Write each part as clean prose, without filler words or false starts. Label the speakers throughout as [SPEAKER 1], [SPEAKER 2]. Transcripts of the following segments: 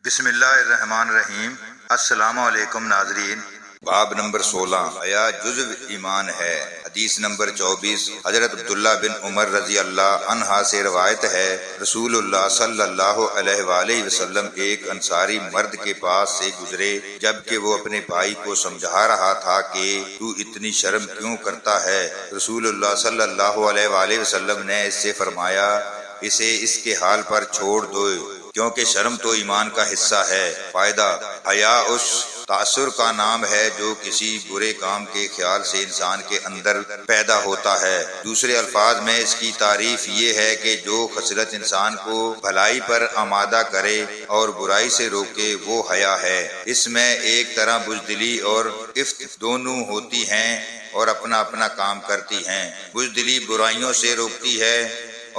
[SPEAKER 1] بسم اللہ الرحمن الرحیم۔ السلام علیکم ناظرین۔ باب نمبر 16، حیا جزو ایمان ہے۔ حدیث نمبر 24، حضرت عبداللہ بن عمر رضی اللہ عنہ سے روایت ہے، رسول اللہ صلی اللہ علیہ وآلہ وسلم ایک انصاری مرد کے پاس سے گزرے جبکہ وہ اپنے بھائی کو سمجھا رہا تھا کہ تو اتنی شرم کیوں کرتا ہے۔ رسول اللہ صلی اللہ علیہ وآلہ وسلم نے اس سے فرمایا، اسے اس کے حال پر چھوڑ دو کیونکہ شرم تو ایمان کا حصہ ہے۔ فائدہ، حیا اس تاثر کا نام ہے جو کسی برے کام کے خیال سے انسان کے اندر پیدا ہوتا ہے۔ دوسرے الفاظ میں اس کی تعریف یہ ہے کہ جو خصلت انسان کو بھلائی پر آمادہ کرے اور برائی سے روکے وہ حیا ہے۔ اس میں ایک طرح بزدلی اور عفت دونوں ہوتی ہیں اور اپنا اپنا کام کرتی ہیں۔ بزدلی برائیوں سے روکتی ہے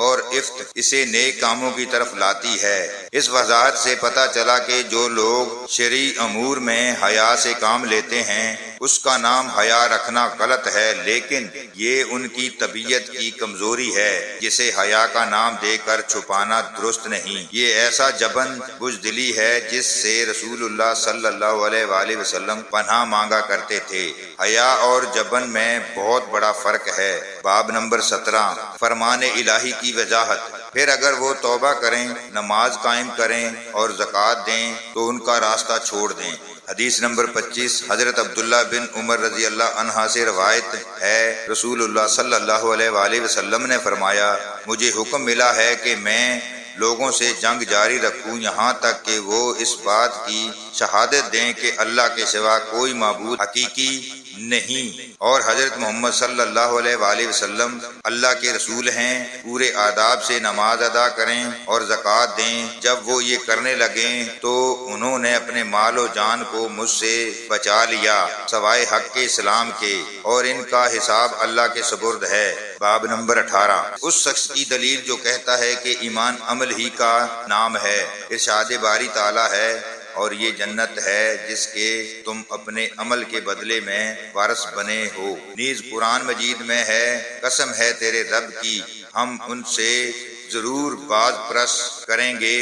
[SPEAKER 1] اور عفت اسے نیک کاموں کی طرف لاتی ہے۔ اس وضاحت سے پتہ چلا کہ جو لوگ شرعی امور میں حیا سے کام لیتے ہیں اس کا نام حیا رکھنا غلط ہے، لیکن یہ ان کی طبیعت کی کمزوری ہے جسے حیا کا نام دے کر چھپانا درست نہیں۔ یہ ایسا جبن بزدلی ہے جس سے رسول اللہ صلی اللہ علیہ وآلہ وسلم پناہ مانگا کرتے تھے۔ حیا اور جبن میں بہت بڑا فرق ہے۔ باب نمبر 17، فرمان الہی کی وضاحت۔ پھر اگر وہ توبہ کریں، نماز قائم کریں اور زکوٰۃ دیں تو ان کا راستہ چھوڑ دیں۔ حدیث نمبر 25، حضرت عبداللہ بن عمر رضی اللہ عنہ سے روایت ہے، رسول اللہ صلی اللہ علیہ وآلہ وسلم نے فرمایا، مجھے حکم ملا ہے کہ میں لوگوں سے جنگ جاری رکھوں یہاں تک کہ وہ اس بات کی شہادت دیں کہ اللہ کے سوا کوئی معبود حقیقی نہیں اور حضرت محمد صلی اللہ علیہ وآلہ وسلم اللہ کے رسول ہیں۔ پورے آداب سے نماز ادا کریں اور زکوٰۃ دیں۔ جب وہ یہ کرنے لگیں تو انہوں نے اپنے مال و جان کو مجھ سے بچا لیا سوائے حق کے اسلام کے، اور ان کا حساب اللہ کے سپرد ہے۔ باب نمبر 18، اس شخص کی دلیل جو کہتا ہے کہ ایمان عمل ہی کا نام ہے۔ ارشاد باری تعالیٰ ہے، اور یہ جنت ہے جس کے تم اپنے عمل کے بدلے میں وارث بنے ہو۔ نیز قرآن مجید میں ہے، قسم ہے تیرے رب کی، ہم ان سے ضرور باز پرس کریں گے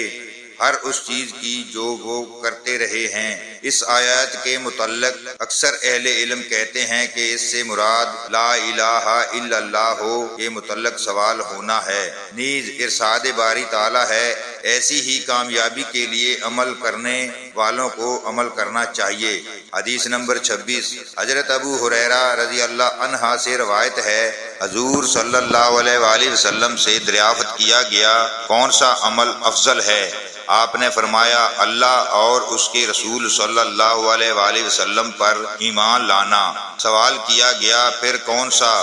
[SPEAKER 1] ہر اس چیز کی جو وہ کرتے رہے ہیں۔ اس آیات کے متعلق اکثر اہل علم کہتے ہیں کہ اس سے مراد لا الہ الا اللہ ہو، یہ متعلق سوال ہونا ہے۔ نیز ارشاد باری تعالیٰ ہے، ایسی ہی کامیابی کے لیے عمل کرنے والوں کو عمل کرنا چاہیے۔ حدیث نمبر 26، حضرت ابو ہریرہ رضی اللہ عنہ سے روایت ہے، حضور صلی اللہ علیہ وآلہ وسلم سے دریافت کیا گیا، کون سا عمل افضل ہے؟ آپ نے فرمایا، اللہ اور اس کے رسول صلی اللہ علیہ وآلہ وسلم پر ایمان لانا۔ سوال کیا گیا، پھر کون سا؟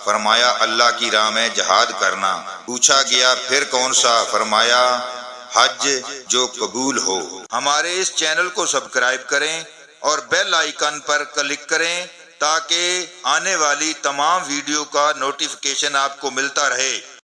[SPEAKER 1] فرمایا، اللہ کی راہ میں جہاد کرنا۔ پوچھا گیا، پھر کون سا؟ فرمایا، حج جو قبول ہو۔ ہمارے اس چینل کو سبسکرائب کریں اور بیل آئیکن پر کلک کریں تاکہ آنے والی تمام ویڈیو کا نوٹیفیکیشن آپ کو ملتا رہے۔